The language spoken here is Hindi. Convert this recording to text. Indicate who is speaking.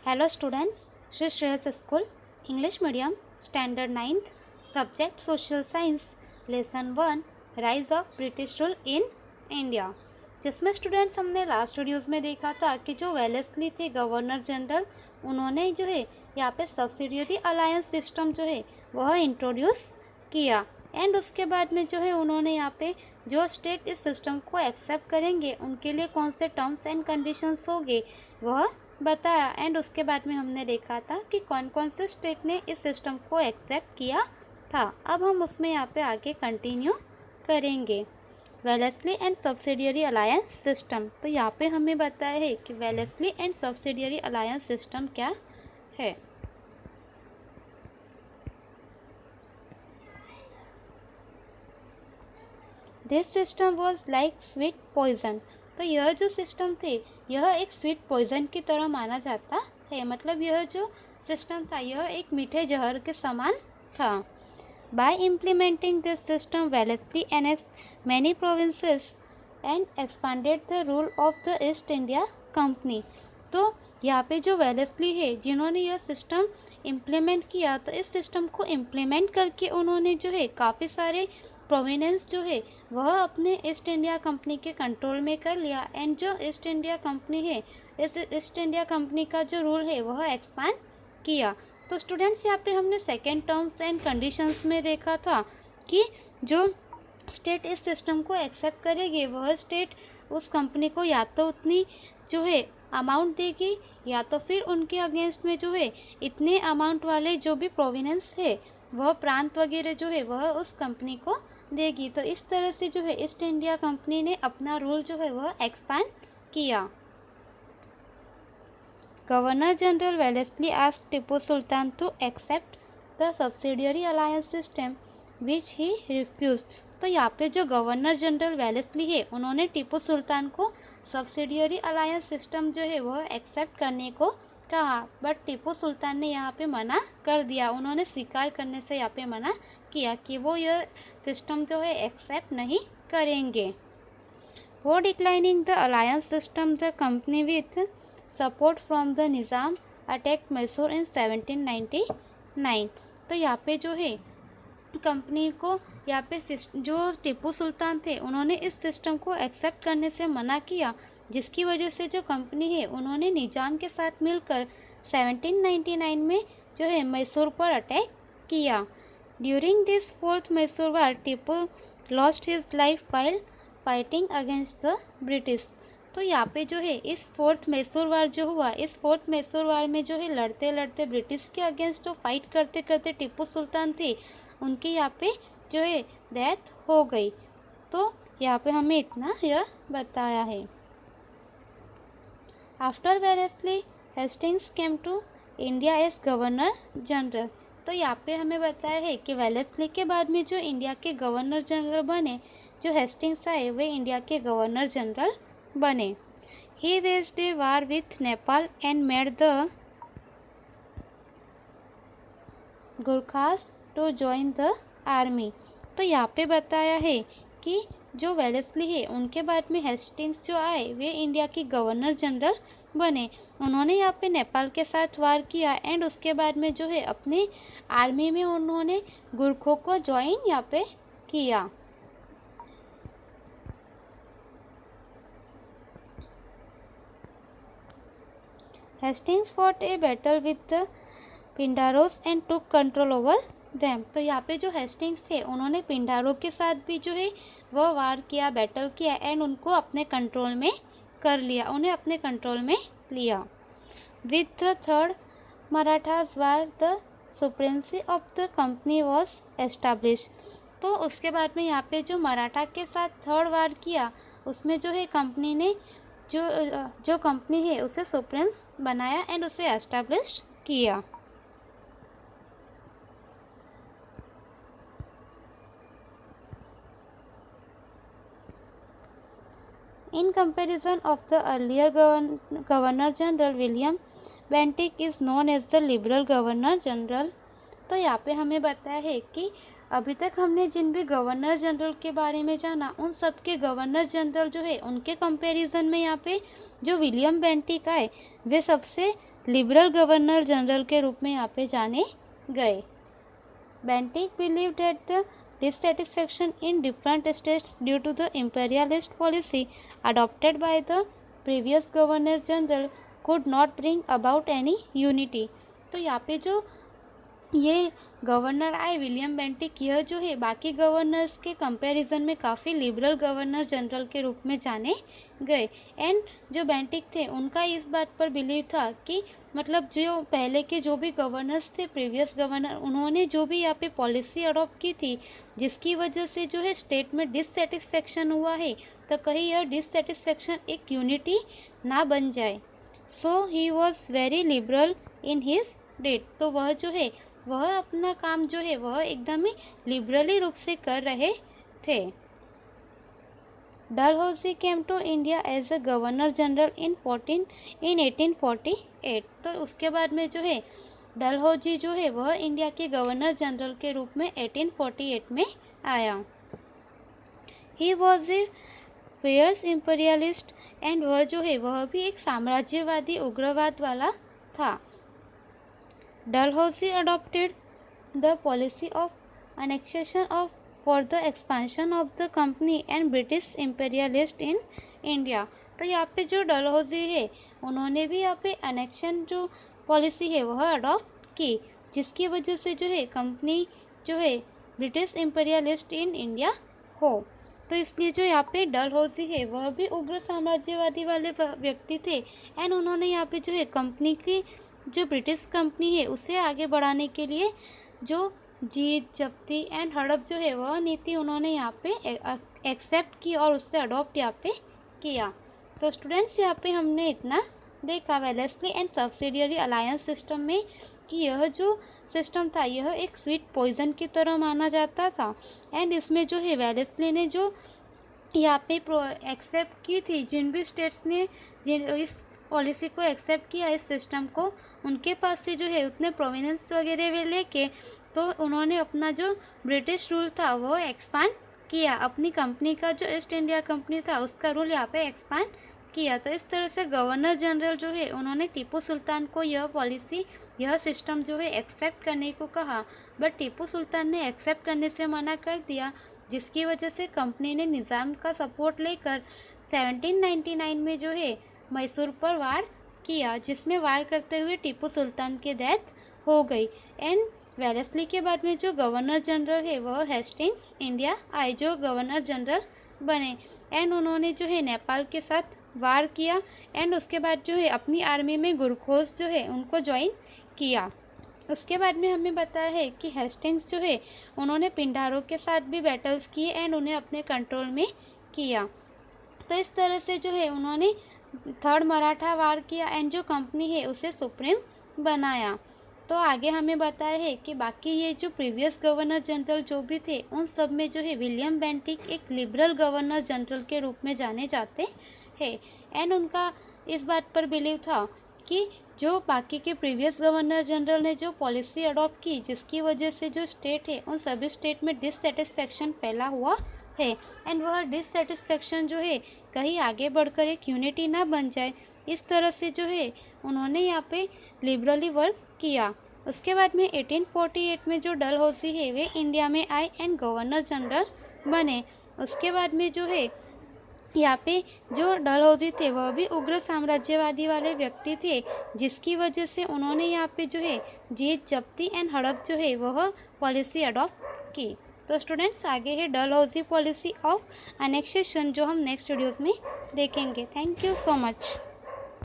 Speaker 1: Hello students, Shri Shreyas School, English Medium, Standard 9th, Subject Social Science, Lesson 1, Rise of British Rule in India। जिसमें स्टूडेंट्स हमने लास्ट वीडियोज़ में देखा था कि जो वेलेस्ली थे गवर्नर जनरल, उन्होंने जो है यहाँ पे सब्सिडियरी अलायंस सिस्टम जो है वह इंट्रोड्यूस किया। एंड उसके बाद में जो है उन्होंने यहाँ पे जो स्टेट इस सिस्टम को एक्सेप्ट करेंगे उनके लिए कौन से टर्म्स एंड कंडीशंस होंगे वह बताया। एंड उसके बाद में हमने देखा था कि कौन कौन से स्टेट ने इस सिस्टम को एक्सेप्ट किया था। अब हम उसमें यहाँ पे आगे कंटिन्यू करेंगे। Wellesley and subsidiary alliance system, तो यहाँ पे हमें बताया है कि Wellesley and subsidiary alliance system क्या है। This system was like sweet poison, तो यह जो सिस्टम थे यह एक स्वीट पॉइजन की तरह माना जाता है। मतलब यह जो सिस्टम था यह एक मीठे जहर के समान था। Bye implementing this system Wellesley annexed many provinces and expanded the rule of the east India company. तो यहाँ पे जो वेलेस्ली है जिन्होंने यह सिस्टम इम्प्लीमेंट किया, तो इस सिस्टम को इम्प्लीमेंट करके उन्होंने जो है काफ़ी सारे प्रोविनेंस जो है वह अपने ईस्ट इंडिया कंपनी के कंट्रोल में कर लिया। एंड जो ईस्ट इंडिया कंपनी है, इस ईस्ट इंडिया कंपनी का जो रूल है वह एक्सपांड किया। तो स्टूडेंट्स यहाँ पे हमने सेकेंड टर्म्स एंड कंडीशंस में देखा था कि जो स्टेट इस सिस्टम को एक्सेप्ट करेगी वह स्टेट उस कंपनी को या तो उतनी जो है अमाउंट देगी या तो फिर उनके अगेंस्ट में जो है इतने अमाउंट वाले जो भी प्रोविनेंस है वह प्रांत वगैरह जो है वह उस कंपनी को देगी। तो इस तरह से जो है ईस्ट इंडिया कंपनी ने अपना रूल जो है वह एक्सपांड किया। Governor general Wellesley asked Tipu Sultan to accept the subsidiary alliance system which he refuse. तो यहाँ पे जो गवर्नर जनरल वेलेस्ली है उन्होंने टीपू सुल्तान को सब्सिडियरी अलायंस सिस्टम जो है वह एक्सेप्ट करने को कहा, बट टीपू सुल्तान ने यहाँ पे मना कर दिया। उन्होंने स्वीकार करने से यहाँ पे मना किया कि वो यह सिस्टम जो है एक्सेप्ट नहीं करेंगे। For declining the alliance system the company with support from the Nizam attacked Mysore in 1799। तो यहाँ पे जो है कंपनी को यहाँ पे जो टीपू सुल्तान थे उन्होंने इस सिस्टम को एक्सेप्ट करने से मना किया, जिसकी वजह से जो कंपनी है उन्होंने निज़ाम के साथ मिलकर 1799 में जो है मैसूर पर अटैक किया। During this fourth Mysore war Tipu lost his life while fighting against the British. तो यहाँ पे जो है इस फोर्थ मैसूर वार जो हुआ, इस फोर्थ मैसूर वार में जो है लड़ते लड़ते ब्रिटिश के अगेंस्ट जो फाइट करते करते टीपू सुल्तान थे उनके यहाँ पे जो है डेथ हो गई। तो यहाँ पे हमें इतना यह बताया है। After Wellesley Hastings came to India as governor general. तो यहाँ पे हमें बताया है कि वेलेस्ली के बाद में जो इंडिया के गवर्नर जनरल बने, जो हेस्टिंग्स आए वे इंडिया के गवर्नर जनरल बने। He waged a war with Nepal and made the Gurkhas to join the army. तो यहाँ पे बताया है कि जो वेलेस्ली है उनके बाद में हेस्टिंग्स जो आए वे इंडिया के गवर्नर जनरल बने। उन्होंने यहाँ पे नेपाल के साथ वार किया एंड उसके बाद में जो है अपनी आर्मी में उन्होंने गुरखों को ज्वाइन यहाँ पे किया। Hastings fought a battle with the Pindaris and took control over them. तो यहाँ पे जो हेस्टिंग्स थे उन्होंने पिंडारों के साथ भी जो है वह वार किया, बैटल किया एंड उनको अपने कंट्रोल में कर लिया, उन्हें अपने कंट्रोल में लिया। With the third Marathas war the supremacy of the company was establish. तो उसके बाद में यहाँ पे जो मराठा के साथ थर्ड वार किया उसमें जो है कंपनी ने जो कंपनी है उसे सुप्रीम्स बनाया एंड उसे एस्टाब्लिश किया। In comparison of the earlier Governor General, William Bentinck is known as the Liberal Governor General। तो यहाँ पे हमें बताया है कि अभी तक हमने जिन भी गवर्नर जनरल के बारे में जाना उन सब के गवर्नर जनरल जो है उनके कंपैरिजन में यहाँ पे जो विलियम बेंटिक आए वे सबसे लिबरल गवर्नर जनरल के रूप में यहाँ पे जाने गए। Bentinck believe that the dissatisfaction in different states due to the imperialist policy adopted by the previous governor general could not bring about any unity। तो यहाँ पे जो ये गवर्नर आए विलियम बेंटिक, यह जो है बाकी गवर्नर्स के कंपैरिजन में काफ़ी लिबरल गवर्नर जनरल के रूप में जाने गए। एंड जो बेंटिक थे उनका इस बात पर बिलीव था कि मतलब जो पहले के जो भी गवर्नर्स थे, प्रीवियस गवर्नर, उन्होंने जो भी यहाँ पे पॉलिसी अडॉप्ट की थी जिसकी वजह से जो है स्टेट में डिससेटिस्फेक्शन हुआ है, तो कहीं यह डिससेटिस्फेक्शन एक यूनिटी ना बन जाए। So he was very liberal in his date. तो वह जो है वह अपना काम जो है वह एकदम ही लिबरली रूप से कर रहे थे। Dalhousie came to India as a governor general in 1848। तो उसके बाद में जो है डलहौजी जो है वह इंडिया के गवर्नर जनरल के रूप में 1848 में आया। He was a fierce imperialist and वह जो है वह भी एक साम्राज्यवादी उग्रवाद वाला था। Dalhousie adopted the policy of annexation for the expansion of the company and British imperialist in India। तो यहाँ पे जो डलहौजी है उन्होंने भी यहाँ पे अनेक्शन जो पॉलिसी है वह अडॉप्ट की, जिसकी वजह से जो है कंपनी जो है ब्रिटिश इम्पीरियलिस्ट इन इंडिया हो। तो इसलिए जो यहाँ पे डलहौजी है वह भी उग्र साम्राज्यवादी वाले व्यक्ति थे। एंड उन्होंने यहाँ पे जो है कंपनी की जो ब्रिटिश कंपनी है उसे आगे बढ़ाने के लिए जो जीत, जब्ती एंड हड़प जो है वह नीति उन्होंने यहाँ पे एक्सेप्ट की और उससे अडॉप्ट यहाँ पे किया। तो स्टूडेंट्स यहाँ पे हमने इतना देखा Wellesley and subsidiary alliance system में कि यह जो सिस्टम था यह एक स्वीट पॉइजन की तरह माना जाता था। एंड इसमें जो है वेलेस्ली ने जो यहाँ पे एक्सेप्ट की थी, जिन भी स्टेट्स ने जिन इस पॉलिसी को एक्सेप्ट किया, इस सिस्टम को, उनके पास से जो है उतने प्रोविनेंस वगैरह वे लेके तो उन्होंने अपना जो ब्रिटिश रूल था वो एक्सपांड किया। अपनी कंपनी का जो ईस्ट इंडिया कंपनी था उसका रूल यहाँ पे एक्सपांड किया। तो इस तरह से गवर्नर जनरल जो है उन्होंने टीपू सुल्तान को यह पॉलिसी, यह सिस्टम जो है एक्सेप्ट करने को कहा, बट टीपू सुल्तान ने एक्सेप्ट करने से मना कर दिया, जिसकी वजह से कंपनी ने निज़ाम का सपोर्ट लेकर 1799 में जो है मैसूर पर वार किया, जिसमें वार करते हुए टीपू सुल्तान की डेथ हो गई। एंड वेलेस्ली के बाद में जो गवर्नर जनरल है वह हेस्टिंग्स इंडिया आए, जो गवर्नर जनरल बने। एंड उन्होंने जो है नेपाल के साथ वार किया एंड उसके बाद जो है अपनी आर्मी में गुरखोस जो है उनको ज्वाइन किया। उसके बाद में हमें बताया है कि हेस्टिंग्स जो है उन्होंने पिंडारों के साथ भी बैटल्स किए एंड उन्हें अपने कंट्रोल में किया। तो इस तरह से जो है उन्होंने थर्ड मराठा वार किया एंड जो कंपनी है उसे सुप्रीम बनाया। तो आगे हमें बताया है कि बाकी ये जो प्रीवियस गवर्नर जनरल जो भी थे उन सब में जो है विलियम बेंटिक एक लिबरल गवर्नर जनरल के रूप में जाने जाते हैं। एंड उनका इस बात पर बिलीव था कि जो बाकी के प्रीवियस गवर्नर जनरल ने जो पॉलिसी अडॉप्ट की जिसकी वजह से जो स्टेट है उन सभी स्टेट में डिससेटिस्फेक्शन फैला हुआ है। एंड वह डिससेटिस्फेक्शन जो है कहीं आगे बढ़कर एक यूनिटी ना बन जाए, इस तरह से जो है उन्होंने यहाँ पे लिबरली वर्क किया। उसके बाद में 1848 में जो डलहौजी है वे इंडिया में आए एंड गवर्नर जनरल बने। उसके बाद में जो है यहाँ पे जो डलहौजी थे वह भी उग्र साम्राज्यवादी वाले व्यक्ति थे, जिसकी वजह से उन्होंने यहाँ पे जो है जीत, जब्ती एंड हड़प जो है वह पॉलिसी अडॉप्ट की। तो स्टूडेंट्स आगे है डलहौजी पॉलिसी ऑफ अनेक्सेशन, जो हम नेक्स्ट वीडियोज़ में देखेंगे। Thank you so much.